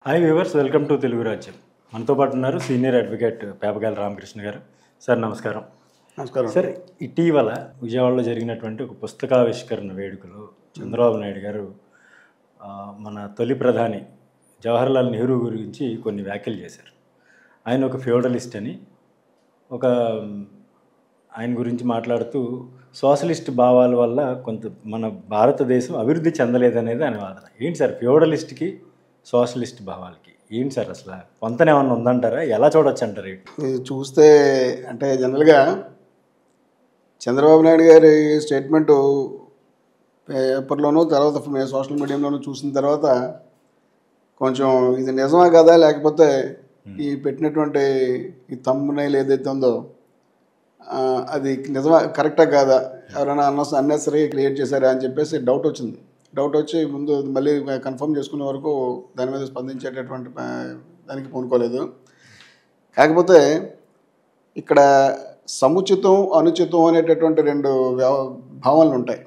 Hi viewers, welcome to Telugu రాజ్యం. మనతో పాటు ఉన్నారు సీనియర్ అడ్వకేట్ పేపగాల రామకృష్ణ గారు. సార్ నమస్కారం. నమస్కారం సార్, ఇటీవల విజయవాడలో జరిగినటువంటి ఒక పుస్తకావిష్కరణ వేడుకలో చంద్రబాబు నాయుడు గారు మన తొలి ప్రధాని జవహర్లాల్ నెహ్రూ గురించి కొన్ని వ్యాఖ్యలు చేశారు. ఆయన ఒక ఫ్యూడలిస్ట్ అని, ఆయన గురించి మాట్లాడుతూ సోషలిస్ట్ భావాల వల్ల కొంత మన భారతదేశం అభివృద్ధి చెందలేదనేది ఆయన వాదన. ఏంటి సార్, ఫ్యూడలిస్ట్కి సోషలిస్ట్ భావాలకి ఏంటి సార్ అసలు పొంతన ఏమన్నా ఉందంటారా? ఎలా చూడొచ్చు అంటారు? ఇది చూస్తే అంటే జనరల్గా చంద్రబాబు నాయుడు గారి స్టేట్మెంటు పేపర్లోనూ తర్వాత సోషల్ మీడియాలోనూ చూసిన తర్వాత కొంచెం ఇది నిజమా కదా, లేకపోతే ఈ పెట్టినటువంటి ఈ థంబ్నెయిల్ ఏదైతే ఉందో అది నిజమా కరెక్టా కాదా, ఎవరైనా అన్నెసరీగా క్రియేట్ చేశారా అని చెప్పేసి డౌట్ వచ్చింది. డౌట్ వచ్చి ముందు మళ్ళీ కన్ఫర్మ్ చేసుకునే వరకు దాని మీద స్పందించేటటువంటి దానికి పూనుకోలేదు. కాకపోతే ఇక్కడ సముచితం అనుచితం అనేటటువంటి రెండు భావనలు ఉంటాయి.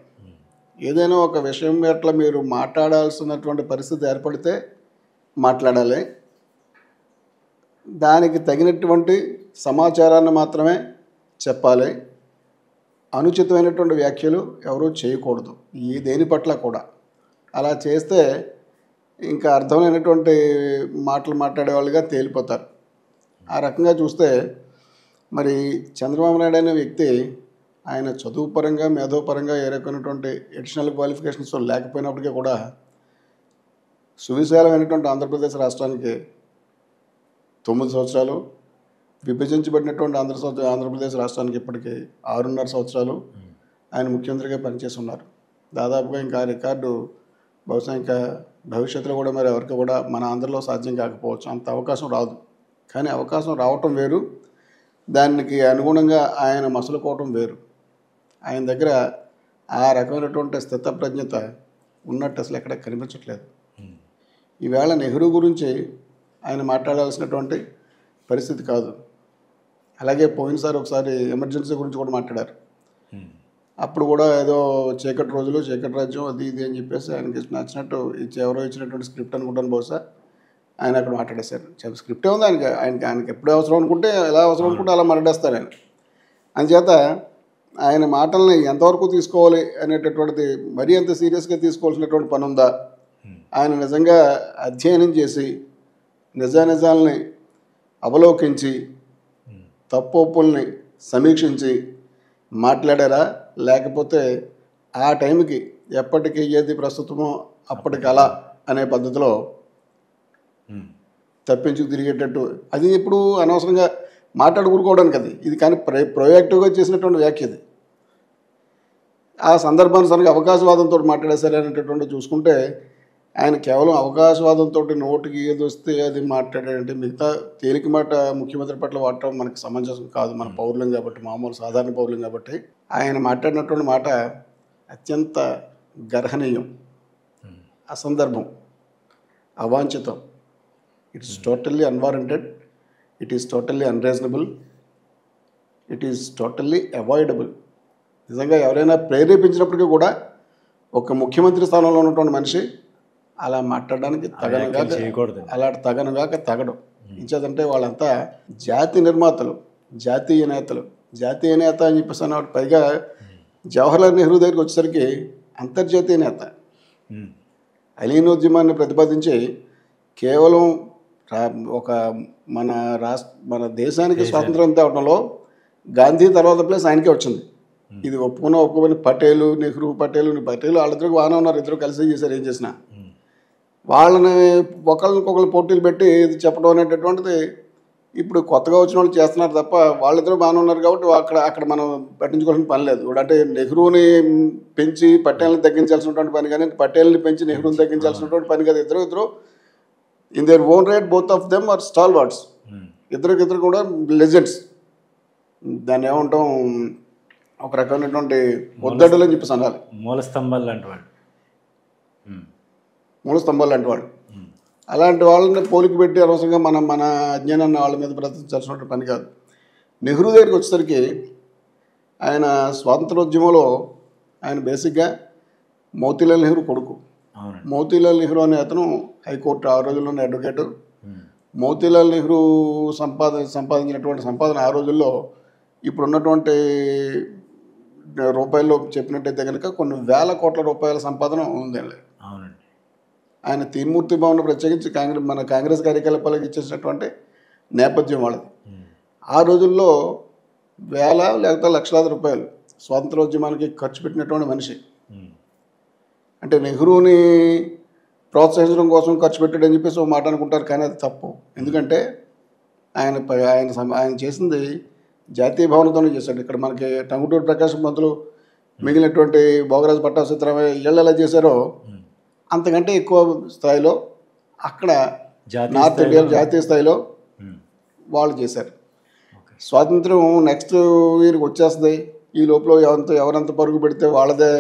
ఏదైనా ఒక విషయం పట్ల మీరు మాట్లాడాల్సినటువంటి పరిస్థితి ఏర్పడితే మాట్లాడాలి, దానికి తగినటువంటి సమాచారాన్ని మాత్రమే చెప్పాలి. అనుచితమైనటువంటి వ్యాఖ్యలు ఎవరూ చేయకూడదు దేని పట్ల కూడా. అలా చేస్తే ఇంకా అర్థమైనటువంటి మాటలు మాట్లాడేవాళ్ళుగా తేలిపోతారు. ఆ రకంగా చూస్తే మరి చంద్రబాబు నాయుడు అనే వ్యక్తి ఆయన చదువు పరంగా మేధోపరంగా ఏ రకమైనటువంటి ఎడిషనల్ క్వాలిఫికేషన్స్ లేకపోయినప్పటికీ కూడా సువిశాలమైనటువంటి ఆంధ్రప్రదేశ్ రాష్ట్రానికి 9 సంవత్సరాలు, విభజించబడినటువంటి ఆంధ్రప్రదేశ్ రాష్ట్రానికి ఇప్పటికీ 6.5 సంవత్సరాలు ఆయన ముఖ్యమంత్రిగా పనిచేసి ఉన్నారు. దాదాపుగా ఇంకా రికార్డు బహుశా ఇంకా భవిష్యత్తులో కూడా మరి ఎవరికి కూడా మన ఆంధ్రలో సాధ్యం కాకపోవచ్చు, అంత అవకాశం రాదు. కానీ అవకాశం రావటం వేరు, దానికి అనుగుణంగా ఆయన మసలుకోవటం వేరు. ఆయన దగ్గర ఆ రకమైనటువంటి స్థితప్రజ్ఞత ఉన్నట్టు అసలు ఎక్కడ కనిపించట్లేదు. ఈవేళ నెహ్రూ గురించి ఆయన మాట్లాడాల్సినటువంటి పరిస్థితి కాదు. అలాగే పోయినసారి ఒకసారి ఎమర్జెన్సీ గురించి కూడా మాట్లాడారు. అప్పుడు కూడా ఏదో చీకటి రోజులు, చీకటి రాజ్యం, అది ఇది అని చెప్పేసి ఆయనకి నచ్చినట్టు ఎవరో ఇచ్చినటువంటి స్క్రిప్ట్ అనుకుంటాను బహుశా ఆయన అక్కడ మాట్లాడేశారు. స్క్రిప్టే ఉంది ఆయనకి ఎప్పుడు అవసరం అనుకుంటే ఎలా అవసరం అనుకుంటే అలా మాట్లాడేస్తారు ఆయన. అందుచేత ఆయన మాటల్ని ఎంతవరకు తీసుకోవాలి అనేటటువంటిది మరీ అంత సీరియస్గా తీసుకోవాల్సినటువంటి పని ఉందా? ఆయన నిజంగా అధ్యయనం చేసి నిజానిజాలని అవలోకించి తప్పొప్పుల్ని సమీక్షించి మాట్లాడారా, లేకపోతే ఆ టైంకి ఎప్పటికి ఏది ప్రస్తుతమో అప్పటికి అలా అనే పద్ధతిలో తప్పించు తిరిగేటట్టు, అది ఇప్పుడు అనవసరంగా మాట్లాడుకోవడానికి అది ఇది కానీ ప్రొయాక్టివ్గా చేసినటువంటి వ్యాఖ్య ఇది. ఆ సందర్భానుసారంగా అవకాశవాదంతో మాట్లాడేశారు అనేటటువంటి చూసుకుంటే ఆయన కేవలం అవకాశవాదంతో నోటికి ఏది వస్తే అది మాట్లాడాడంటే మిగతా తేలిక మాట ముఖ్యమంత్రి పట్ల వాడటం మనకు సమంజసం కాదు. మన పౌరులం కాబట్టి, మామూలు సాధారణ పౌరులం కాబట్టి ఆయన మాట్లాడినటువంటి మాట అత్యంత గర్హనీయం, అసందర్భం, అవాంఛితం. It is totally unwarranted, it is totally unreasonable, it is totally avoidable. నిజంగా ఎవరైనా ప్రేరేపించినప్పటికీ కూడా ఒక ముఖ్యమంత్రి స్థానంలో ఉన్నటువంటి మనిషి అలా మాట్లాడడానికి తగడం. ఇంచేదంటే వాళ్ళంతా జాతి నిర్మాతలు, జాతీయ నేతలు, జాతీయ నేత అని చెప్పేసి అన్నవాడు. పైగా జవహర్లాల్ నెహ్రూ దగ్గరికి వచ్చేసరికి అంతర్జాతీయ నేత. అలీనోద్యమాన్ని ప్రతిపాదించి కేవలం ఒక మన దేశానికి స్వాతంత్రం తేవడంలో గాంధీ తర్వాత ప్లేస్ ఆయనకే వచ్చింది. ఇది ఒప్పుకొని పటేలు, నెహ్రూ, పటేలు వాళ్ళిద్దరికి బాగానే ఉన్నారు, ఇద్దరు కలిసి చేశారు. ఏం చేసినా వాళ్ళని ఒకరికొకరు పోటీలు పెట్టి ఇది చెప్పడం అనేటటువంటిది ఇప్పుడు కొత్తగా వచ్చిన వాళ్ళు చేస్తున్నారు తప్ప వాళ్ళిద్దరూ బాగానే ఉన్నారు కాబట్టి అక్కడ మనం పట్టించుకోవాల్సిన పని లేదు. ఇప్పుడు అంటే నెహ్రూని పెంచి పటేల్ని తగ్గించాల్సినటువంటి పని కానీ పటేల్ని పెంచి నెహ్రూని తగ్గించాల్సినటువంటి పని కాదు. ఇద్దరు in their own right both of them are stalwarts. ఇద్దరు కూడా లెజెండ్స్. దాన్ని ఏమంటాం, ఒక రకమైనటువంటి ఒద్దడులు అని చెప్పేసి అనాలి. మూల స్తంభాలు లాంటి వాడు. అలాంటి వాళ్ళని పోలికి పెట్టి అనవసరంగా మన అజ్ఞానాన్ని వాళ్ళ మీద ప్రదర్శించాల్సిన పని కాదు. నెహ్రూ దగ్గరికి వచ్చేసరికి ఆయన స్వాతంత్రోద్యమంలో ఆయన బేసిక్గా మోతీలాల్ నెహ్రూ కొడుకు. అవునండి. మోతీలాల్ నెహ్రూ అనే అతను హైకోర్టు ఆ రోజుల్లోనే అడ్వకేటు. ఉమ్. మోతీలాల్ నెహ్రూ సంపాదించినటువంటి సంపాదన ఆ రోజుల్లో ఇప్పుడున్నటువంటి రూపాయల్లో చెప్పినట్టయితే కనుక కొన్ని వేల కోట్ల రూపాయల సంపాదన ఉందండి. అవునండి. ఆయన తీన్మూర్తి భవన్ ప్రత్యేకించి మన కాంగ్రెస్ కార్యకలాపాలకు ఇచ్చేసినటువంటి నేపథ్యం వాళ్ళది. ఉమ్. ఆ రోజుల్లో వేల లేకపోతే లక్షలాది రూపాయలు స్వాతంత్రోద్యమానికి ఖర్చు పెట్టినటువంటి మనిషి. ఉమ్. అంటే నెహ్రూని ప్రోత్సహించడం కోసం ఖర్చు పెట్టాడని చెప్పేసి ఒక మాట అనుకుంటారు, కానీ అది తప్పు. ఎందుకంటే ఆయన చేసింది జాతీయ భవనంతోనే చేశాడు. ఇక్కడ మనకి టంగుటూరి ప్రకాశం పంతులు మిగిలినటువంటి భోగరాజు పట్టాభిరామయ్య ఇళ్ళు ఎలా చేశారో ఉమ్. అంతకంటే ఎక్కువ స్థాయిలో అక్కడ జాతీయ నార్త్ ఇండియా స్థాయిలో. జాతీయ స్థాయిలో ఉమ్. వాళ్ళు చేశారు. ఓకే. స్వాతంత్రం నెక్స్ట్ ఇయర్కి వచ్చేస్తుంది, ఈ లోపల ఎవరంత పరుగు పెడితే వాళ్ళదే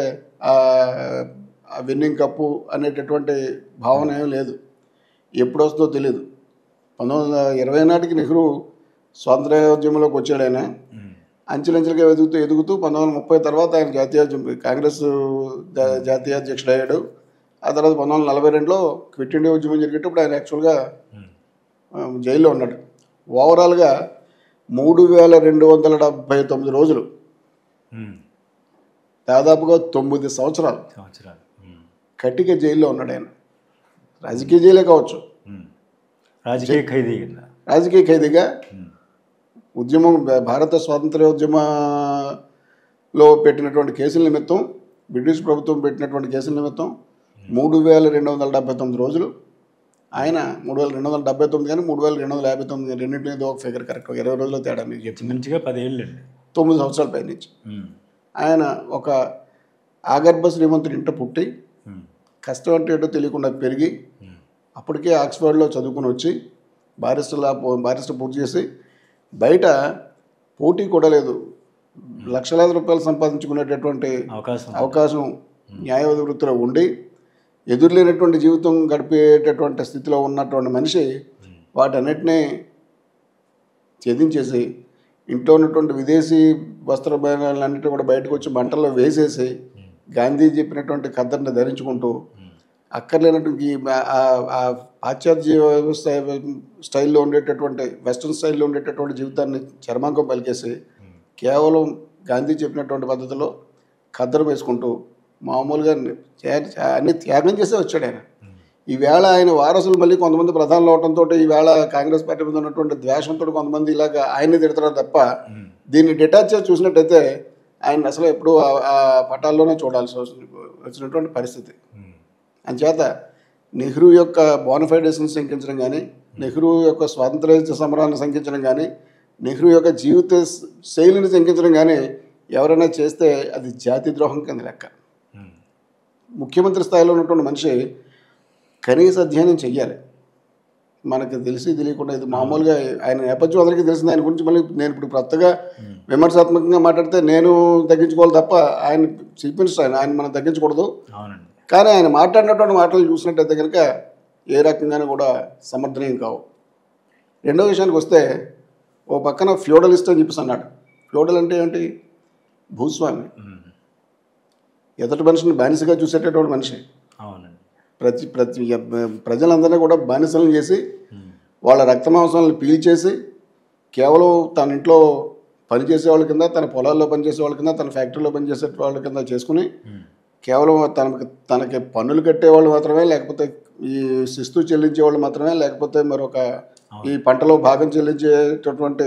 విన్నింగ్ కప్పు అనేటటువంటి భావన ఏం లేదు. ఎప్పుడు వస్తుందో తెలియదు. 1920 నాటికి నెహ్రూ స్వాతంత్ర్యోద్యమంలోకి వచ్చాడు. ఆయన ఉమ్. అంచెలంచెలుగా ఎదుగుతూ 1930 తర్వాత ఆయన కాంగ్రెస్ జాతీయ అధ్యక్షుడు అయ్యాడు. ఆ తర్వాత 1942లో క్విట్ ఇండియా ఉద్యమం జరిగేటప్పుడు ఆయన యాక్చువల్గా జైల్లో ఉన్నాడు. ఓవరాల్గా 3279 రోజులు, ఉమ్. దాదాపుగా 9 సంవత్సరాలు సంవత్సరాలు. ఉమ్. కటిక జైల్లో ఉన్నాడు ఆయన. రాజకీయ జైలే కావచ్చు, ఉమ్. రాజకీయ ఖైదీ కింద. రాజకీయ ఖైదీగా ఉమ్. ఉద్యమం భారత స్వాతంత్ర్యోద్యమంలో పెట్టినటువంటి కేసుల నిమిత్తం, బ్రిటిష్ ప్రభుత్వం పెట్టినటువంటి కేసుల నిమిత్తం 3279 రోజులు. ఆయన 3279 కానీ 3259 కానీ రెండింటినీ ఏదో ఒక ఫిగర్ కరెక్ట్, 20 రోజుల తేడా మీకు చెప్పింది. మంచిగా 10 ఏళ్ళు అండి. 9 సంవత్సరాల పై నుంచి ఆయన ఒక ఆగర్భ శ్రీమంతుడి ఇంట పుట్టి కష్టం అంటే ఏంటో తెలియకుండా పెరిగి అప్పటికే ఆక్స్ఫర్డ్లో చదువుకుని వచ్చి బారిస్టర్ పూర్తి చేసి బయట పోటీ కూడా లేదు, లక్షలాది రూపాయలు సంపాదించుకునేటటువంటి అవకాశం న్యాయవాది వృత్తిలో ఉండి ఎదురులేనటువంటి జీవితం గడిపేటటువంటి స్థితిలో ఉన్నటువంటి మనిషి వాటన్నిటినీ ఛేదించేసి ఇంట్లో ఉన్నటువంటి విదేశీ వస్త్రాలన్నింటినీ కూడా బయటకు వచ్చి మంటల్లో వేసేసి గాంధీ చెప్పినటువంటి ఖద్దర్ని ధరించుకుంటూ అక్కర్లేనటువంటి పాశ్చాత్య స్టైల్లో ఉండేటటువంటి వెస్ట్రన్ స్టైల్లో ఉండేటటువంటి జీవితాన్ని చర్మాంకం పలికేసి కేవలం గాంధీ చెప్పినటువంటి పద్ధతిలో ఖద్దరు వేసుకుంటూ మామూలుగా అన్ని త్యాగం చేసే వచ్చాడు ఆయన. ఈవేళ ఆయన వారసులు మళ్ళీ కొంతమంది ప్రధానులు అవడంతో ఈవేళ కాంగ్రెస్ పార్టీ మీద ఉన్నటువంటి ద్వేషంతో కొంతమంది ఇలాగ ఆయన్ని తిడతారు తప్ప దీన్ని డిటాచ్ చేసి చూసినట్టయితే ఆయన అసలు ఎప్పుడూ ఆ పటాల్లోనే చూడాల్సి వచ్చినటువంటి పరిస్థితి. అంచేత నెహ్రూ యొక్క బోనఫైడేషన్ శంకించడం కానీ, నెహ్రూ యొక్క స్వాతంత్ర్య సమరాన్ని శంకించడం కానీ, నెహ్రూ యొక్క జీవిత శైలిని శంకించడం కానీ ఎవరైనా చేస్తే అది జాతి ద్రోహం కింద లెక్క. ముఖ్యమంత్రి స్థాయిలో ఉన్నటువంటి మనిషి కనీస అధ్యయనం చెయ్యాలి. మనకు తెలియకుండా ఇది మామూలుగా ఆయన నేపథ్యం అందరికీ తెలిసింది. ఆయన గురించి మళ్ళీ నేను ఇప్పుడు కొత్తగా విమర్శాత్మకంగా మాట్లాడితే నేను తగ్గించుకోవాలి తప్ప ఆయన చీఫ్ మినిస్టర్, ఆయన మనం తగ్గించకూడదు. కానీ ఆయన మాట్లాడినటువంటి మాటలు చూసినట్టయితే కనుక ఏ రకంగానూ కూడా సమర్థనీయం కావు. రెండో విషయానికి వస్తే ఓ పక్కన ఫ్యూడలిస్ట్ అని చెప్పేసి అన్నాడు. ఫ్యూడల్ అంటే ఏంటి? భూస్వామి, ఎదుటి మనిషిని బానిసగా చూసేటటువంటి మనిషి. ప్రజలందరినీ కూడా బానిసలను చేసి వాళ్ళ రక్తమాంసాలను పీల్చేసి కేవలం తన ఇంట్లో పనిచేసే వాళ్ళ కింద, తన పొలాల్లో పనిచేసే వాళ్ళ కింద, తన ఫ్యాక్టరీలో పనిచేసే వాళ్ళ కింద చేసుకుని కేవలం తనకి పన్నులు కట్టేవాళ్ళు మాత్రమే, లేకపోతే ఈ శిస్తు చెల్లించే వాళ్ళు మాత్రమే, లేకపోతే మరొక ఈ పంటలో భాగం చెల్లించేటటువంటి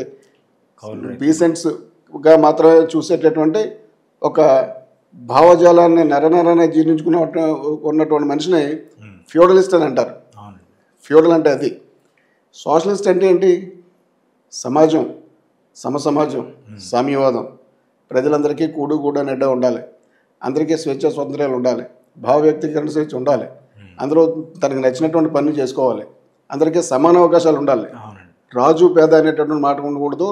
పీసెంట్స్గా మాత్రమే చూసేటటువంటి ఒక భావజాలాన్ని నరనరనే జీర్ణించుకున్న ఉన్నటువంటి మనిషిని ఫ్యూడలిస్ట్ అని అంటారు. ఫ్యూడల్ అంటే అది. సోషలిస్ట్ అంటే ఏంటి? సమాజం, సమసమాజం, సామ్యవాదం, ప్రజలందరికీ కూడు నెడ్డ ఉండాలి, అందరికీ స్వేచ్ఛ స్వాతంత్ర్యాలు ఉండాలి, భావ వ్యక్తీకరణ స్వేచ్ఛ ఉండాలి, అందరూ తనకు నచ్చినటువంటి పనులు చేసుకోవాలి, అందరికీ సమాన అవకాశాలు ఉండాలి, రాజు పేద అనేటటువంటి మాట ఉండకూడదు,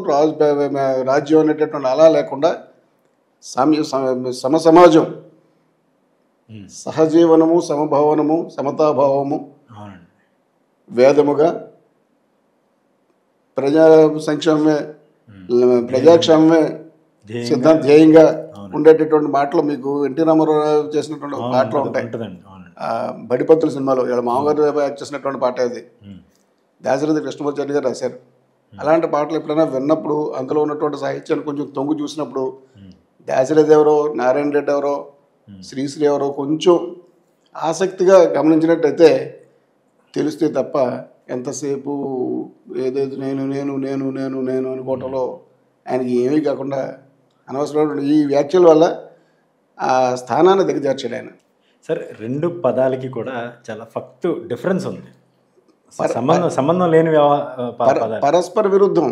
రాజ్యం అనేటటువంటి అలా లేకుండా సమసమాజం, సహజీవనము, సమభావనము, సమతాభావము వేదముగా ప్రజాక్షేమమే సిద్ధాంత ధ్యేయంగా ఉండేటటువంటి మాటలు మీకు ఎన్టీ రామారావు చేసినటువంటి మాటలు ఉంటాయి. బడిపత్తుల సినిమాలో వీళ్ళ మామగారు యాక్ట్ చేసినటువంటి పాట అది, దాశరథి కృష్ణమాచారి గారు రాశారు. అలాంటి పాటలు ఎప్పుడైనా విన్నప్పుడు అందులో ఉన్నటువంటి సాహిత్యాన్ని కొంచెం తొంగు చూసినప్పుడు దాశరథి ఎవరో, నారాయణ రెడ్డి ఎవరో, శ్రీశ్రీ ఎవరో కొంచెం ఆసక్తిగా గమనించినట్టయితే తెలుస్తే తప్ప ఎంతసేపు ఏదైతే నేను నేను నేను నేను నేను అనుకోవటంలో ఆయనకి ఏమీ కాకుండా అనవసరమైన ఈ వ్యాఖ్యల వల్ల ఆ స్థానాన్ని దిగజార్చాడు ఆయన. సార్, రెండు పదాలకి కూడా చాలా ఫక్తు డిఫరెన్స్ ఉంది. సంబంధం లేని పరస్పర విరుద్ధం.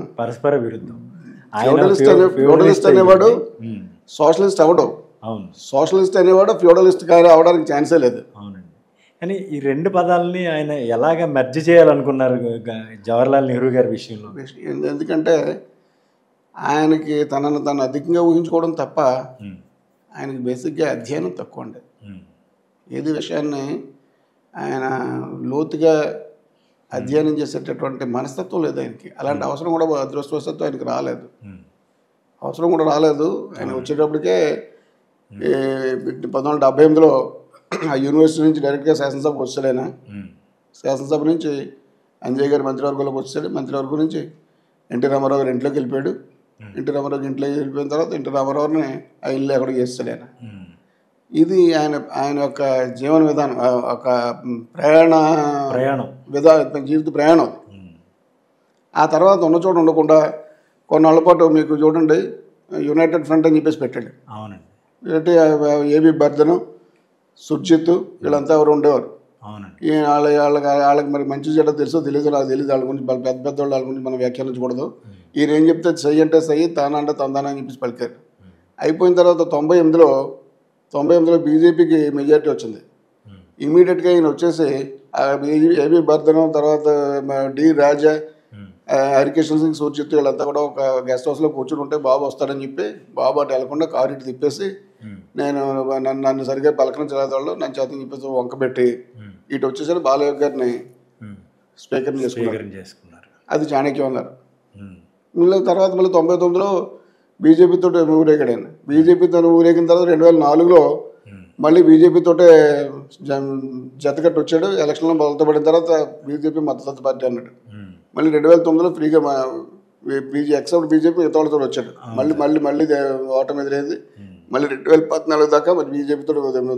ఫ్యూడలిస్ట్ అనేవాడు సోషలిస్ట్ అవడం, అవును, సోషలిస్ట్ అనేవాడు ఫ్యూడలిస్ట్ అవడానికి ఛాన్సే లేదు. అవునండి. కానీ ఈ రెండు పదాలని ఆయన ఎలాగ మెర్జ్ చేయాలనుకున్నారు జవహర్లాల్ నెహ్రూ గారి విషయంలో? ఎందుకంటే ఆయనకి తనను తను అధికంగా ఊహించుకోవడం తప్ప ఆయనకి బేసిక్గా అధ్యయనం తక్కువ అండి. ఏది విషయాన్ని ఆయన లోతుగా అధ్యయనం చేసేటటువంటి మనస్తత్వం లేదు ఆయనకి. అలాంటి అవసరం కూడా అదృష్టవశాత్తు ఆయనకి రాలేదు, అవసరం కూడా రాలేదు. ఆయన వచ్చేటప్పటికే 1978లో ఆ యూనివర్సిటీ నుంచి డైరెక్ట్గా శాసనసభకు వచ్చాడు. ఆయన శాసనసభ నుంచి అంజయ్ గారి మంత్రివర్గంలోకి వచ్చాడు. మంత్రివర్గం నుంచి ఎన్టీ రామారావు గారి ఇంట్లోకి వెళ్ళిపోయాడు. ఎన్టీ రామారావు ఇంట్లోకి వెళ్ళిపోయిన తర్వాత ఎన్టీ రామారావుని ఆ ఇల్లు ఎక్కడికి చేస్తాడు ఆయన. ఇది ఆయన యొక్క జీవన విధానం, ఒక జీవిత ప్రయాణం. ఆ తర్వాత ఉన్న చోట ఉండకుండా కొన్నాళ్ళ పాటు మీకు చూడండి యునైటెడ్ ఫ్రంట్ అని చెప్పేసి పెట్టాడు. అవునండి. అంటే ఏబి బర్ధను, సుర్జిత్ వీళ్ళంతా ఎవరు ఉండేవారు. వాళ్ళకి మరి మంచి చెడ్డ తెలుసో తెలియదు, నాకు తెలియదు. వాళ్ళ గురించి పెద్ద పెద్ద వాళ్ళ గురించి మనం వ్యాఖ్యానించకూడదు. ఈయన ఏం చెప్తే సై అంటే సై, తానంటే తందాన అని చెప్పేసి పలికారు. అయిపోయిన తర్వాత 98లో బీజేపీకి మెజారిటీ వచ్చింది. ఇమీడియట్గా ఈయన వచ్చేసి ఏబి బర్ధను, తర్వాత డి రాజా, హరికిషన్ సింగ్, సుర్జిత్ వీళ్ళంతా కూడా ఒక గెస్ట్ హౌస్లో కూర్చుని ఉంటే బాబు వస్తాడని చెప్పి బాబు అటు వెళ్లకుండా కారు ఇటు తిప్పేసి నన్ను సరిగ్గా పలకరించలేదు, నన్ను చేతని చెప్పేసి వంకబెట్టి ఇటు వచ్చేసరి బాలయ్య గారిని స్పీకర్ని చేసుకున్నారు. అది చాణక్యం అన్నారు. మళ్ళీ తర్వాత 99లో బీజేపీతో ఊరేగాడు ఆయన. బీజేపీతో ఊరేగిన తర్వాత 2004లో మళ్ళీ బీజేపీతోటే జతకట్టు వచ్చాడు. ఎలక్షన్లో బలతపడిన తర్వాత బీజేపీ మద్దతు పార్టీ అన్నాడు. మళ్ళీ 2009లో ఫ్రీగా ఎక్సెప్ట్ బీజేపీ ఇతరులతో వచ్చాడు. మళ్ళీ ఓటమి ఎదురైంది. మళ్ళీ 2014 దాకా మరి బీజేపీతో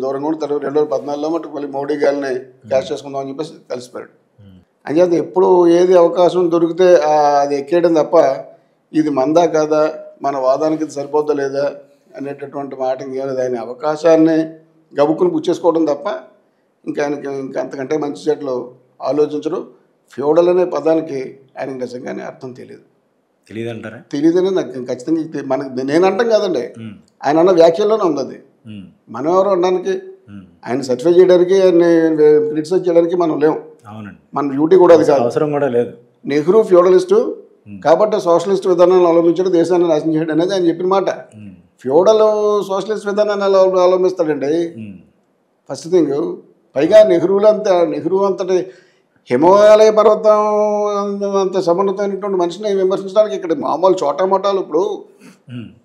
దూరంగా ఉండి తర్వాత 2014లో మటు మళ్ళీ మోడీ గారిని క్యాష్ చేసుకుందాం అని చెప్పేసి కలిసిపోయాడు. అంచేత ఎప్పుడు ఏది అవకాశం దొరికితే అది ఎక్కేయడం తప్ప ఇది మందా కాదా, మన వాదానికి ఇది సరిపోద్దా లేదా అనేటటువంటి మాట ఇంకేలేదు. ఆయన అవకాశాన్ని గబుక్కుని పుచ్చేసుకోవడం తప్ప ఇంకా అంతకంటే మంచి చెట్లు ఆలోచించడం. ఫ్యూడల్ అనే పదానికి ఆయనకి నిజంగానే అర్థం తెలియదంటారా? తెలియదని నాకు ఖచ్చితంగా మనకి నేను అంటాం కాదండి, ఆయన అన్న వ్యాఖ్యల్లోనే ఉంది అది. మనం ఎవరు అనడానికి, ఆయన సర్టిఫై చేయడానికి, ఆయన్ని క్రిటిసైజ్ చేయడానికి మనం లేవు. మన డ్యూటీ కూడా అది కాదు, అవసరం కూడా లేదు. నెహ్రూ ఫ్యూడలిస్టు కాబట్టి సోషలిస్ట్ విధానాన్ని అవలంబించడం దేశాన్ని నాశనం చేయడం అనేది ఆయన చెప్పిన మాట. ఫ్యూడల్ సోషలిస్ట్ విధానాన్ని అవలంబిస్తాడండి ఫస్ట్ థింగ్. పైగా నెహ్రూ అంతటి హిమాలయ పర్వతం అంత సమున్నతమైనటువంటి మనిషిని విమర్శించడానికి ఇక్కడ మామూలు చోటామోటాలు. ఇప్పుడు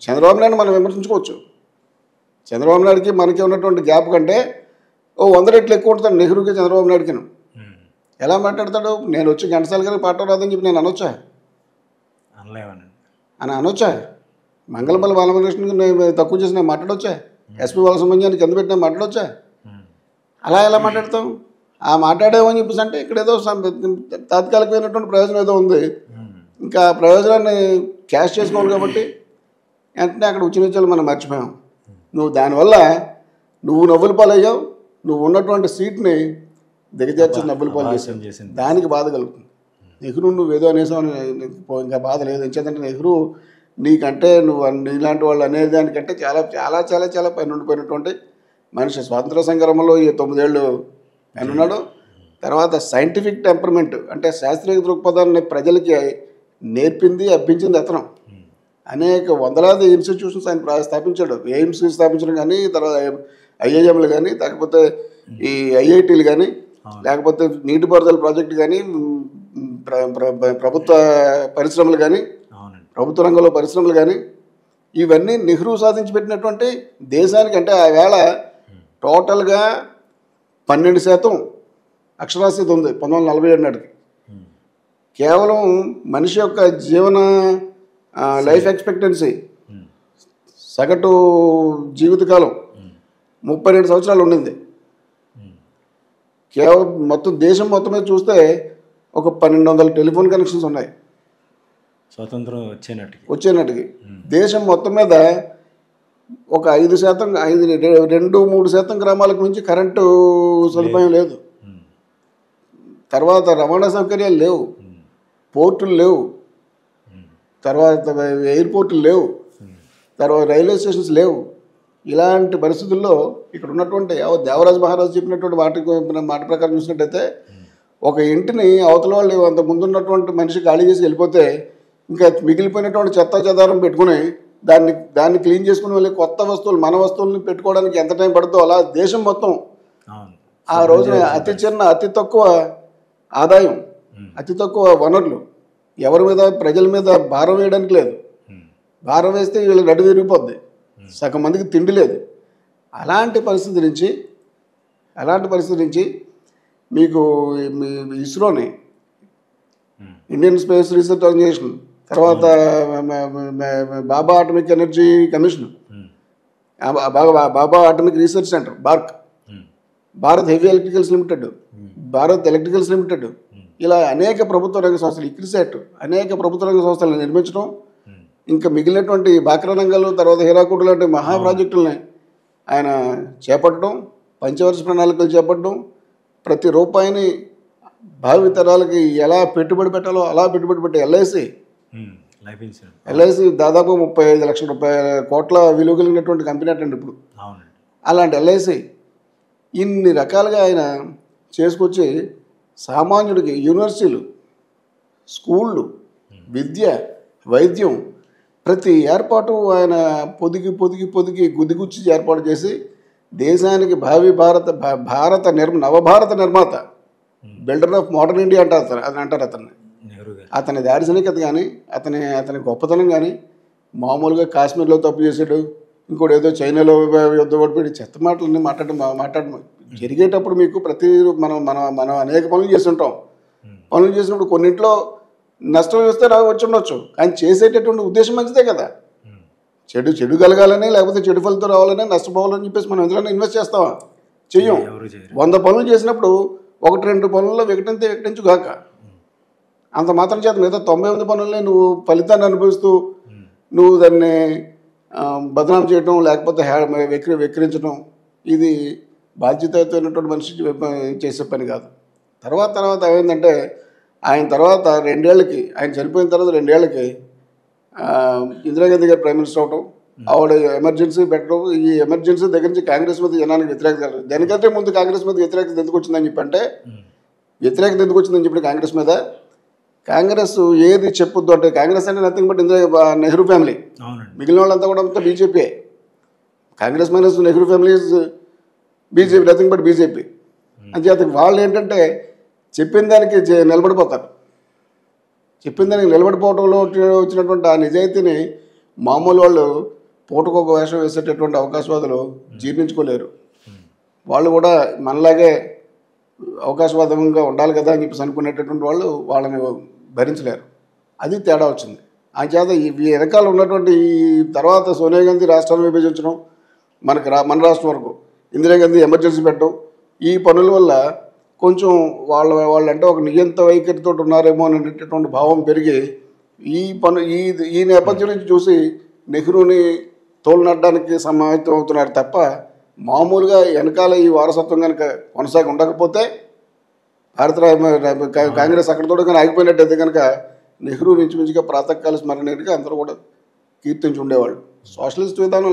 చంద్రబాబు నాయుడు మనం విమర్శించుకోవచ్చు. చంద్రబాబు నాయుడుకి మనకి ఉన్నటువంటి గ్యాప్ కంటే 100 రెట్లు ఎక్కువ ఉంటాడు నెహ్రూకి చంద్రబాబు నాయుడుకి. ఎలా మాట్లాడతాడు? నేను వచ్చి ఘంటసాల గారికి పాట రాదని చెప్పి నేను అనొచ్చా? అనొచ్చా? మంగళపల్లి బాలకృష్ణకి తక్కువ చేసి నేను మాట్లాడొచ్చా? ఎస్పీ బాలసుబ్రహ్మణ్యాన్ని కింద పెట్టిన మాట్లాడొచ్చా? అలా ఎలా మాట్లాడతాం? ఆ మాట్లాడేమని చెప్పేసి అంటే ఇక్కడ ఏదో తాత్కాలికమైనటువంటి ప్రయోజనం ఏదో ఉంది, ఇంకా ప్రయోజనాన్ని క్యాష్ చేసుకోవాలి కాబట్టి వెంటనే అక్కడ ఉచ్చినిచ్చాలు మనం మర్చిపోయాం. నువ్వు దానివల్ల నువ్వు నవ్వుల పాలయ్యావు, నువ్వు ఉన్నటువంటి సీట్ని దిగజార్చి నవ్వుల పాలు చేసింది. దానికి బాధ కలుగుతుంది. నెహ్రూ నువ్వేదో అనేసావు, ఇంకా బాధ లేదు. ఎంచేతంటే నెహ్రూ నీకంటే నీలాంటి వాళ్ళు అనేదానికంటే చాలా చాలా చాలా చాలా పైన ఉండిపోయినటువంటి మనిషి. స్వాతంత్ర సంగ్రామంలో ఈ 9 ఏళ్ళు ఆయన ఉన్నాడు. తర్వాత సైంటిఫిక్ టెంపర్మెంట్ అంటే శాస్త్రీయ దృక్పథాన్ని ప్రజలకి నేర్పింది, అబ్బించింది అతను. అనేక వందలాది ఇన్స్టిట్యూషన్స్ ఆయన స్థాపించాడు. ఎయిమ్స్ స్థాపించడం కానీ, తర్వాత ఐఐఎంలు కానీ, లేకపోతే ఈ ఐఐటీలు కానీ, లేకపోతే నీటిపారుదల ప్రాజెక్టు కానీ, ప్రభుత్వ పరిశ్రమలు కానీ, ప్రభుత్వ రంగంలో పరిశ్రమలు కానీ, ఇవన్నీ నెహ్రూ సాధించి పెట్టినటువంటి దేశానికి. అంటే ఆ వేళ టోటల్గా 12% అక్షరాస్యత ఉంది 1947 నాటికి. కేవలం మనిషి యొక్క జీవన లైఫ్ ఎక్స్పెక్టెన్సీ సగటు జీవితకాలం 32 సంవత్సరాలు ఉండింది. కేవలం మొత్తం దేశం మొత్తం మీద చూస్తే ఒక 1200 టెలిఫోన్ కనెక్షన్స్ ఉన్నాయి స్వతంత్రం వచ్చేనాటికి. దేశం మొత్తం మీద ఒక 5%, 2-3% గ్రామాలకు మించి కరెంటు సదుపాయం లేదు. తర్వాత రవాణా సౌకర్యాలు లేవు, పోర్టులు లేవు, తర్వాత ఎయిర్పోర్టులు లేవు, తర్వాత రైల్వే స్టేషన్స్ లేవు. ఇలాంటి పరిస్థితుల్లో ఇక్కడ ఉన్నటువంటి దేవరాజు మహారాజు చెప్పినటువంటి మాట ప్రకారం చూసినట్టయితే ఒక ఇంటిని అవతల వాళ్ళు అంత ముందున్నటువంటి మనిషి ఖాళీ చేసి వెళ్ళిపోతే ఇంకా మిగిలిపోయినటువంటి చెత్త చెదారం పెట్టుకుని దాన్ని క్లీన్ చేసుకుని వెళ్ళి కొత్త వస్తువులు మన వస్తువులను పెట్టుకోవడానికి ఎంత టైం పడుతుందో అలా దేశం మొత్తం ఆ రోజున అతి తక్కువ ఆదాయం, అతి తక్కువ వనరులు, ఎవరి మీద ప్రజల మీద భారం వేయడానికి లేదు. భారం వేస్తే వీళ్ళు నడు విరిగిపోద్ది, సగం మందికి తిండి లేదు. అలాంటి పరిస్థితి నుంచి మీకు ఇస్రోని, ఇండియన్ స్పేస్ రీసెర్చ్ ఆర్గనైజేషన్, తర్వాత Bhabha atomic energy commission, Bhabha atomic research centre BARC, Bharat heavy electricals limited, Bharat electricals limited, ఇలా అనేక ప్రభుత్వ రంగ సంస్థలు, ఇక్రిసెట్, అనేక ప్రభుత్వ రంగ సంస్థలను నిర్మించడం, ఇంకా మిగిలినటువంటి బాక్రా రంగాలు, తర్వాత హీరాకుడు లాంటి మహా ప్రాజెక్టులని ఆయన చేపట్టడం, పంచవర్ష ప్రణాళికలు చేపట్టడం, ప్రతి రూపాయిని భావితరాలకి ఎలా పెట్టుబడి పెట్టాలో అలా పెట్టుబడి పెట్టే ఎల్ఐసి దాదాపు 35 లక్షల కోట్ల విలువ కలిగినటువంటి కంపెనీ అటండి ఇప్పుడు. అలాంటి ఎల్ఐసి ఇన్ని రకాలుగా ఆయన చేసుకొచ్చి సామాన్యుడికి యూనివర్సిటీలు, స్కూళ్ళు, విద్య, వైద్యం, ప్రతి ఏర్పాటు ఆయన పొదిగి గుదిగుచ్చి ఏర్పాటు చేసి దేశానికి నవభారత నిర్మాత, బిల్డర్ ఆఫ్ మోడర్న్ ఇండియా అంటారు అతన్ని. అతని దార్శనికత కానీ అతని గొప్పతనం కానీ మామూలుగా కాశ్మీర్లో తప్పు చేసాడు, ఇంకోటి ఏదో చైనాలో యుద్ధం ఓడిపోయి చెత్త మాటలన్నీ మాట్లాడడం జరిగేటప్పుడు మీకు మనం అనేక పనులు చేస్తుంటాం. పనులు చేసినప్పుడు కొన్నింట్లో నష్టం వస్తే వచ్చి ఉండొచ్చు, కానీ చేసేటటువంటి ఉద్దేశం మంచిదే కదా. చెడు కలగాలని లేకపోతే చెడు ఫలితం రావాలని నష్టపోవాలని చెప్పేసి మనం ఎందులో ఇన్వెస్ట్ చేస్తావా? చెయ్యం. 100 పనులు చేసినప్పుడు 1-2 పనుల్లో వికటించుగాక. అంత మాత్రం చేత మిగతా 99 పనుల్ని నువ్వు ఫలితాన్ని అనుభవిస్తూ నువ్వు దాన్ని బదనాం చేయటం లేకపోతే వెక్కిరించడం ఇది బాధ్యతమైనటువంటి మనిషి చేసే పని కాదు. తర్వాత ఏమైందంటే ఆయన తర్వాత 2 ఏళ్ళకి, ఆయన చనిపోయిన తర్వాత 2 ఏళ్ళకి ఇందిరాగాంధీ గారు ప్రైమ్ మినిస్టర్ అవటం, ఆవిడ ఎమర్జెన్సీ పెట్టడం. ఈ ఎమర్జెన్సీ దగ్గర నుంచి కాంగ్రెస్ మీద జనానికి వ్యతిరేకత, దానికంటే ముందు కాంగ్రెస్ మీద వ్యతిరేకత ఎందుకు వచ్చిందని చెప్పంటే కాంగ్రెస్ మీద కాంగ్రెస్ ఏది చెప్పొద్దు అంటే, కాంగ్రెస్ అంటే నథింగ్ బట్ నెహ్రూ ఫ్యామిలీ, మిగిలిన వాళ్ళంతా కూడా అంతా BJP. Congress minus Nehru family BJP, nothing but BJP. అంచేత వాళ్ళు ఏంటంటే చెప్పిన దానికి నిలబడిపోతారు. చెప్పిన దానికి నిలబడిపోవడంలో వచ్చినటువంటి ఆ నిజాయితీని మామూలు వాళ్ళు పూటకొక వేషం వేసేటటువంటి అవకాశవాదులు జీర్ణించుకోలేరు. వాళ్ళు కూడా మనలాగే అవకాశవాదంగా ఉండాలి కదా అని చెప్పేసి అనుకునేటటువంటి వాళ్ళని భరించలేరు. అది తేడా వచ్చింది. అంచేత ఈ వెనకాల ఉన్నటువంటి ఈ తర్వాత సోనియా గాంధీ రాష్ట్రాన్ని విభజించడం, మన రాష్ట్రం వరకు ఇందిరాగాంధీ ఎమర్జెన్సీ పెట్టడం, ఈ పనుల వల్ల కొంచెం వాళ్ళంటే ఒక నియంత వైఖరితో ఉన్నారేమో అనేటటువంటి భావం పెరిగి ఈ నేపథ్యం నుంచి చూసి నెహ్రూని తోలునడ్డానికి సమాహితం అవుతున్నారు తప్ప మామూలుగా వెనకాల ఈ వారసత్వం కనుక కొనసాగి ఉండకపోతే కాంగ్రెస్ అక్కడితో కానీ ఆగిపోయినట్టయితే కనుక నెహ్రూ మించుగా ప్రాతకాల స్మరణీయుడిగా అందరూ కూడా కీర్తించి ఉండేవాళ్ళు. సోషలిస్ట్ విధానం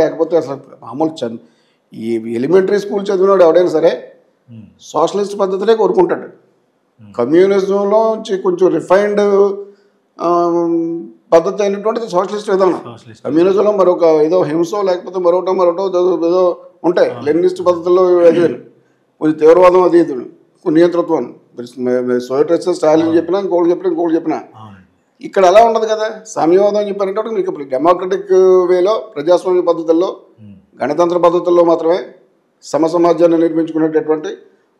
లేకపోతే అసలు మామూలు ఈ ఎలిమెంటరీ స్కూల్ చదివినాడు ఎవడైనా సరే సోషలిస్ట్ పద్ధతినే కోరుకుంటాడు. కమ్యూనిజంలో కొంచెం రిఫైన్డ్ పద్ధతి అయినటువంటిది సోషలిస్ట్ విధానం. కమ్యూనిజంలో మరొక ఏదో హింసో లేకపోతే మరొకటో ఏదో ఉంటాయి. లెనినిస్ట్ పద్ధతుల్లో కొంచెం తీవ్రవాదం అది నియంతృత్వం, సోవియట్ రష్యా స్టాలిన్ చెప్పినా ఇంకోటి చెప్పినా ఇక్కడ అలా ఉండదు కదా. సామ్యవాదం అని చెప్పారంటే మీకు డెమోక్రటిక్ వేలో ప్రజాస్వామ్య పద్ధతుల్లో గణతంత్ర పద్ధతుల్లో మాత్రమే సమసమాజాన్ని నిర్మించుకునేటటువంటి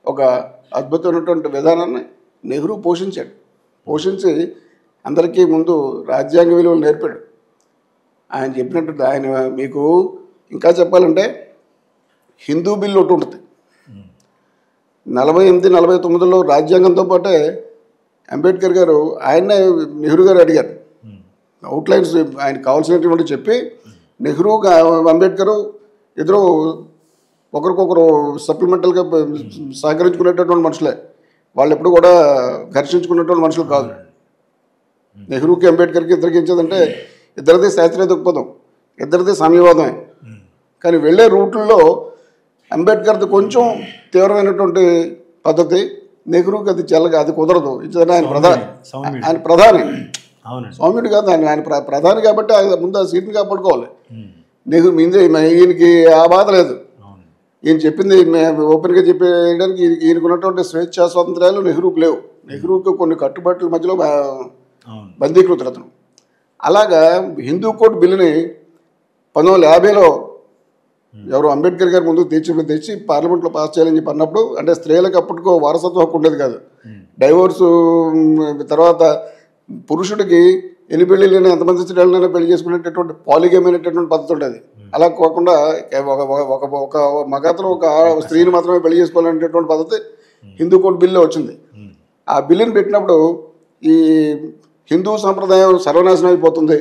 ఒక అద్భుతమైనటువంటి విధానాన్ని నెహ్రూ పోషించాడు. పోషించి అందరికీ ముందు రాజ్యాంగ విలువలు నేర్పాడు. ఆయన చెప్పినట్టు ఆయన మీకు ఇంకా చెప్పాలంటే హిందూ బిల్లు ఒకటి ఉంటుంది. 48, 49లో రాజ్యాంగంతో పాటే అంబేద్కర్ గారు ఆయన్నే నెహ్రూ గారు అడిగారు. అవుట్లైన్స్ ఆయనకు కావాల్సినటువంటి చెప్పి నెహ్రూ అంబేద్కర్ ఇద్దరు ఒకరికొకరు సప్లిమెంటల్గా సహకరించుకునేటటువంటి మనుషులే. వాళ్ళు ఎప్పుడు కూడా ఘర్షించుకునేటువంటి మనుషులు కాదు. నెహ్రూకి అంబేద్కర్కి ఇద్దరికి ఇచ్చేదంటే ఇద్దరిది శాస్త్రీయ దృక్పథం, ఇద్దరిది సామ్యవాదమే. కానీ వెళ్ళే రూట్లలో అంబేద్కర్ది కొంచెం తీవ్రమైనటువంటి పద్ధతి, నెహ్రూకి అది అది కుదరదు. ఇచ్చేదంటే ఆయన ప్రధాని, సౌమ్యుడు కాదు, ఆయన ప్రధాని కాబట్టి ముందు ఆ సీట్ని కాపాడుకోవాలి. నెహ్రూ ఈయనకి ఆ బాధ లేదు. ఈయన చెప్పింది ఓపెన్గా చెప్పేయడానికి ఈయనకు ఉన్నటువంటి స్వేచ్ఛా స్వాతంత్ర్యాలు నెహ్రూకి లేవు. నెహ్రూకి కొన్ని కట్టుబాట్ల మధ్యలో బందీకృతుడు అతను. అలాగా హిందూ కోడ్ బిల్లుని 1950లో ఎవరు అంబేద్కర్ గారి ముందు తెచ్చి పార్లమెంట్లో పాస్ చేయాలని చెప్పి అన్నప్పుడు, అంటే స్త్రీలకు అప్పటికో వారసత్వ హక్కు ఉండేది కాదు. డైవోర్సు తర్వాత పురుషుడికి ఎన్ని పెళ్ళిళ్ళైనా ఎంతమంది స్త్రీలైనా పెళ్లి చేసుకునేటటువంటి పాలిగేమ్ అనేటటువంటి పద్ధతి ఉండేది. అలా కాకుండా ఒక మగతను ఒక స్త్రీని మాత్రమే పెళ్లి చేసుకోవాలనేటటువంటి పద్ధతి హిందూ కోడ్ బిల్లు వచ్చింది. ఆ బిల్లుని పెట్టినప్పుడు ఈ హిందూ సంప్రదాయం సర్వనాశనం అయిపోతుంది,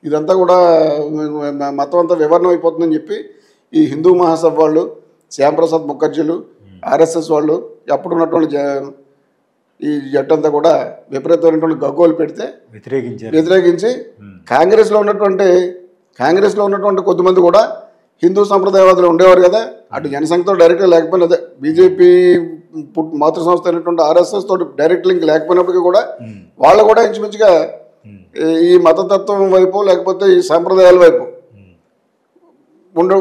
ఇదంతా కూడా మతం అంతా వివరణం అయిపోతుందని చెప్పి ఈ హిందూ మహాసభ వాళ్ళు, శ్యాంప్రసాద్ ముఖర్జీలు, ఆర్ఎస్ఎస్ వాళ్ళు అప్పుడు ఉన్నటువంటి ఈ జట్టంతా కూడా విపరీతమైనటువంటి గగ్గోలు పెడితే వ్యతిరేకించి కాంగ్రెస్లో ఉన్నటువంటి కొద్దిమంది కూడా హిందూ సంప్రదాయవాదులు ఉండేవారు కదా. అటు జనసంఘతో డైరెక్ట్గా లేకపోయినా, అదే బీజేపీ మాతృ సంస్థ అయినటువంటి ఆర్ఎస్ఎస్ తోటి డైరెక్ట్ లింక్ లేకపోయినప్పటికీ కూడా వాళ్ళు కూడా ఇంచుమించుగా ఈ మతతత్వం వైపు లేకపోతే ఈ సాంప్రదాయాల వైపు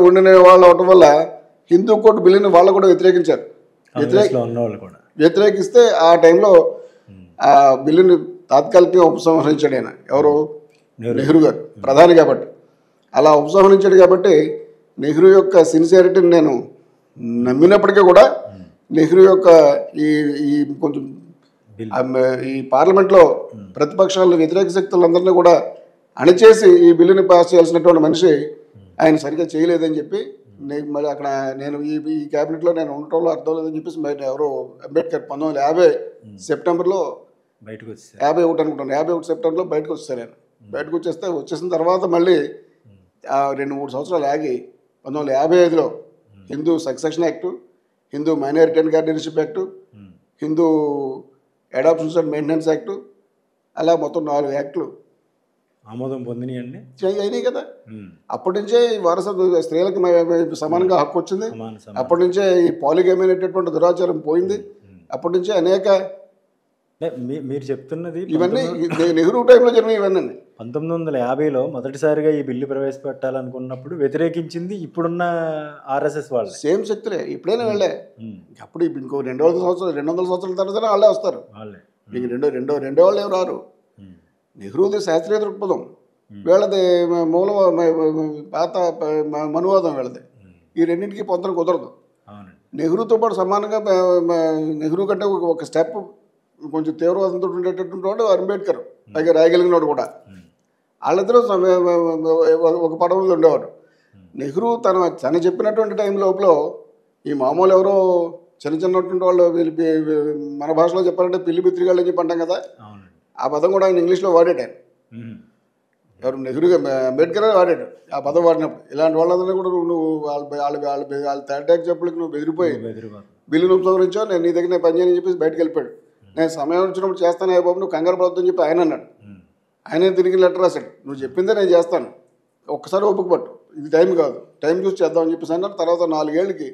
ఉండిన వాళ్ళు అవటం వల్ల హిందూ కోడ్ బిల్లుని వాళ్ళు కూడా వ్యతిరేకించారు. వ్యతిరేకిస్తే ఆ టైంలో ఆ బిల్లుని తాత్కాలికంగా ఉపసంహరించాడు ఆయన. ఎవరు? నెహ్రూ గారు, ప్రధాని కాబట్టి. అలా ఉపసంహరించాడు కాబట్టి నెహ్రూ యొక్క సిన్సియారిటీని నేను నమ్మినప్పటికీ కూడా నెహ్రూ యొక్క ఈ కొంచెం ఈ పార్లమెంట్లో ప్రతిపక్షాలు వ్యతిరేక శక్తులందరినీ కూడా అణిచేసి ఈ బిల్లుని పాస్ చేయాల్సినటువంటి మనిషి ఆయన సరిగ్గా చేయలేదని చెప్పి మళ్ళీ అక్కడ నేను ఈ క్యాబినెట్లో నేను ఉండటంలో అర్థం లేదని చెప్పేసి బయట ఎవరో అంబేద్కర్ 1950 సెప్టెంబర్లో బయటకు వచ్చేసారు. 51 అనుకుంటాను, 51 సెప్టెంబర్లో బయటకు వచ్చేసారు ఆయన. బయటకు వచ్చేసిన తర్వాత మళ్ళీ 2-3 సంవత్సరాలు ఆగి 1955లో Hindu succession act, Hindu minority and guardianship act, Hindu adoptions and maintenance act, అలా మొత్తం 4 యాక్టులు ఆమోదం పొందినాయి అయినాయి కదా. అప్పటి నుంచే వారసత్వ స్త్రీలకు సమానంగా హక్కు వచ్చింది. అప్పటి నుంచే ఈ పాలిగేమ్ అనేటటువంటి దురాచారం పోయింది. అప్పటి నుంచే అనేక మీరు చెప్తున్నది ఇవన్నీ నెహ్రూ టైంలో జరిగినాయి. ఇవన్నీ 1950లో మొదటిసారిగా ఈ బిల్లు ప్రవేశపెట్టాలనుకున్నప్పుడు వ్యతిరేకించింది ఇప్పుడున్న ఆర్ఎస్ఎస్ వాళ్ళు. సేమ్ శక్తులే ఇప్పుడైనా వెళ్ళే. అప్పుడు ఇంకో 200 సంవత్సరాల తర్వాత వాళ్ళే వస్తారు. మీకు రెండో వాళ్ళు ఎవరు రారు. నెహ్రూది శాస్త్రీయ దృక్పథం, వీళ్ళది మూల పాత మనువాదం వీళ్ళది. ఈ రెండింటికి పొందడం కుదరదు. నెహ్రూతో పాటు సమానంగా నెహ్రూ కంటే ఒక స్టెప్ కొంచెం తీవ్రవాదంతో ఉండేటటువంటి వాడు అంబేద్కర్, పైగా రాయగలిగినవాడు కూడా. వాళ్ళిద్దరూ ఒక పడవలో ఉండేవాడు. నెహ్రూ తన చెప్పినటువంటి టైం లోపల ఈ మామూలు ఎవరో చిన్నటువంటి వాళ్ళు మన భాషలో చెప్పాలంటే పిల్లి బిత్రిగాళ్ళు అని చెప్పి అంటాం కదా, ఆ పదం కూడా ఆయన ఇంగ్లీష్లో వాడాడు. ఆయన ఎవరు? నెహ్రూ అంబేద్కర్ వాడాడు ఆ పదం వాడినప్పుడు. ఇలాంటి వాళ్ళందరినీ కూడా నువ్వు వాళ్ళ థర్డ్ చెప్పులకి నువ్వు బెదిరిపోయి బిల్లును ఉపసంహరించావు, నేను నీ దగ్గర పని చేయని చెప్పేసి బయటకు వెళ్ళిపోయాడు. నేను సమయం వచ్చినప్పుడు చేస్తాను అయ్యే బాబు, నువ్వు కంగారు పడొద్దని చెప్పి ఆయన అన్నాడు. ఆయనే తిరిగి లెటర్ రాశాడు, నువ్వు చెప్పిందే నేను చేస్తాను, ఒక్కసారి ఓపిక పట్టు, ఇది టైం కాదు, టైం చూసి చేద్దామని చెప్పేసి అన్నారు. తర్వాత 4 ఏళ్ళకి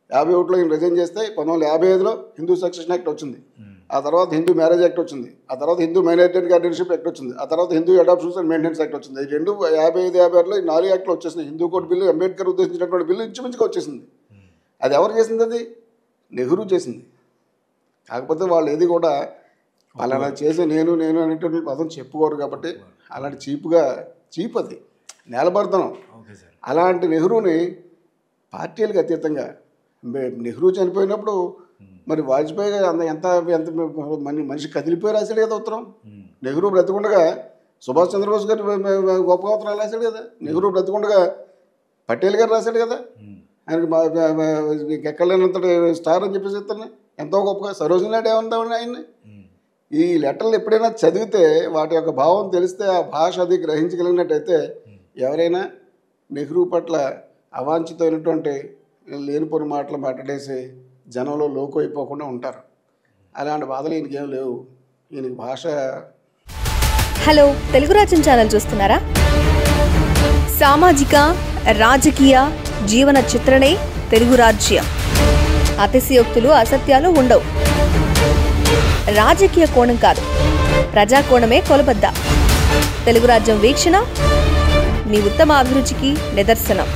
51లో ఈయన రిజైన్ చేస్తే 1955లో హిందూ సక్సెషన్ యాక్ట్ వచ్చింది. ఆ తర్వాత హిందూ మ్యారేజ్ యాక్ట్ వచ్చింది. ఆ తర్వాత Hindu minority and guardianship act వచ్చింది. ఆ తర్వాత Hindu adoptions and maintenance act వచ్చింది. ఈ 55, 56లో ఈ 4 యాక్ట్లు వచ్చేసినాయి. హిందూ కోడ్ బిల్లు, అంబేద్కర్ ఉద్దేశించినటువంటి బిల్లు ఇంచుమించుగా వచ్చేసింది. అది ఎవరు చేసింది? అది నెహ్రూ చేసింది. కాకపోతే వాళ్ళు ఏది కూడా అలా చేసి నేను అనేటువంటి పదం చెప్పుకోరు కాబట్టి అలాంటి చీప్ అది నేలబడతనం. అలాంటి నెహ్రూని పార్టీలకు అతీతంగా నెహ్రూ చనిపోయినప్పుడు మరి వాజ్పేయి ఎంత ఎంత మనిషి కదిలిపోయి రాశాడు కదా ఉత్తరం. నెహ్రూ బ్రతికుండగా సుభాష్ చంద్రబోస్ గారు గొప్ప ఉత్తరాలు రాశాడు కదా. నెహ్రూ బ్రతికుండగా పటేల్ గారు రాశాడు కదా. ఆయనకి ఎక్కలేనంతటి స్టార్ అని చెప్పేసి ఇస్తాను ఎంతో గొప్పగా. సరోజినీ నాయుడు ఏమందామని ఆయన్ని. ఈ లెటర్లు ఎప్పుడైనా చదివితే వాటి యొక్క భావం తెలిస్తే ఆ భాష అది గ్రహించగలిగినట్టయితే ఎవరైనా నెహ్రూ పట్ల అవాంఛితమైనటువంటి లేనిపోని మాటలు మాట్లాడేసి జనంలో లోకు అయిపోకుండా ఉంటారు. అలాంటి బాధలు ఈయనకేం లేవు. ఈయనకి భాష. హలో, తెలుగు రాజ్యం ఛానల్ చూస్తున్నారా? సామాజిక రాజకీయ జీవన చిత్రణే తెలుగు రాజ్యం. అతిశయోక్తులు అసత్యాలు ఉండవు. రాజకీయ కోణం కాదు, ప్రజా కోణమే కొలబద్ద. తెలుగు రాజ్యం వీక్షణ మీ ఉత్తమ అభిరుచికి నిదర్శనం.